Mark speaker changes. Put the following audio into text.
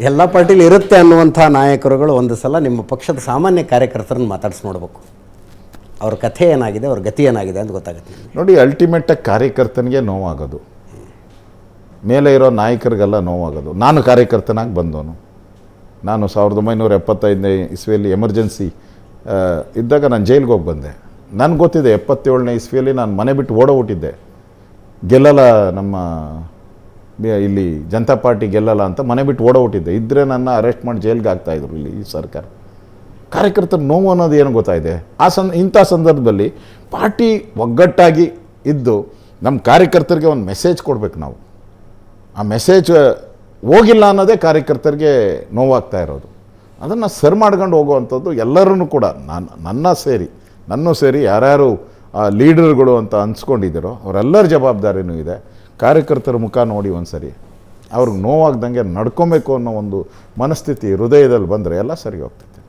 Speaker 1: ಎಲ್ಲ ಪಾರ್ಟಿಲಿ ಇರುತ್ತೆ ಅನ್ನುವಂಥ ನಾಯಕರುಗಳು ಒಂದು ಸಲ ನಿಮ್ಮ ಪಕ್ಷದ ಸಾಮಾನ್ಯ ಕಾರ್ಯಕರ್ತರನ್ನು ಮಾತಾಡಿಸಿ ನೋಡಬೇಕು. ಅವ್ರ ಕಥೆ ಏನಾಗಿದೆ, ಅವ್ರ ಗತಿ ಏನಾಗಿದೆ ಅಂತ ಗೊತ್ತಾಗುತ್ತೆ.
Speaker 2: ನೋಡಿ, ಅಲ್ಟಿಮೇಟಾಗಿ ಕಾರ್ಯಕರ್ತನಿಗೆ ನೋವಾಗೋದು, ಮೇಲೆ ಇರೋ ನಾಯಕರಿಗೆಲ್ಲ ನೋವಾಗೋದು. ನಾನು ಕಾರ್ಯಕರ್ತನಾಗಿ ಬಂದವನು. ನಾನು 1975ನೇ ಇಸ್ವಿಯಲ್ಲಿ ಎಮರ್ಜೆನ್ಸಿ ಇದ್ದಾಗ ನಾನು ಜೈಲಿಗೆ ಹೋಗಿ ಬಂದೆ. ನನಗೆ ಗೊತ್ತಿದೆ 77ನೇ ಇಸ್ವಿಯಲ್ಲಿ ನಾನು ಮನೆ ಬಿಟ್ಟು ಓಡೋಗ್ಬಿಟ್ಟಿದ್ದೆ. ಗೆಲ್ಲಲ್ಲ, ನಮ್ಮ ಇಲ್ಲಿ ಜನತಾ ಪಾರ್ಟಿ ಗೆಲ್ಲಲ್ಲ ಅಂತ ಮನೆ ಬಿಟ್ಟು ಓಡೋಗ್ಬಿಟ್ಟಿದ್ದೆ. ಇದ್ದರೆ ನನ್ನ ಅರೆಸ್ಟ್ ಮಾಡಿ ಜೈಲಿಗೆ ಆಗ್ತಾಯಿದ್ರು ಇಲ್ಲಿ ಈ ಸರ್ಕಾರ. ಕಾರ್ಯಕರ್ತರ ನೋವು ಅನ್ನೋದು ಏನು ಗೊತ್ತಾಯಿದೆ. ಇಂಥ ಸಂದರ್ಭದಲ್ಲಿ ಪಾರ್ಟಿ ಒಗ್ಗಟ್ಟಾಗಿ ಇದ್ದು ನಮ್ಮ ಕಾರ್ಯಕರ್ತರಿಗೆ ಒಂದು ಮೆಸೇಜ್ ಕೊಡಬೇಕು ನಾವು. ಆ ಮೆಸೇಜ್ ಹೋಗಿಲ್ಲ ಅನ್ನೋದೇ ಕಾರ್ಯಕರ್ತರಿಗೆ ನೋವಾಗ್ತಾ ಇರೋದು. ಅದನ್ನು ಸರಿ ಮಾಡ್ಕೊಂಡು ಹೋಗುವಂಥದ್ದು ಎಲ್ಲರೂ ಕೂಡ ನನ್ನೂ ಸೇರಿ ಯಾರ್ಯಾರು ಲೀಡರ್ಗಳು ಅಂತ ಅನ್ಸ್ಕೊಂಡಿದ್ದೀರೋ ಅವರೆಲ್ಲರ ಜವಾಬ್ದಾರಿನೂ ಇದೆ. ಕಾರ್ಯಕರ್ತರ ಮುಖ ನೋಡಿ ಒಂದು ಸರಿ ಅವ್ರಿಗೆ ನೋವಾಗ್ದಂಗೆ ನಡ್ಕೊಬೇಕು ಅನ್ನೋ ಒಂದು ಮನಸ್ಥಿತಿ ಹೃದಯದಲ್ಲಿ ಬಂದರೆ ಎಲ್ಲ ಸರಿ ಹೋಗ್ತದೆ.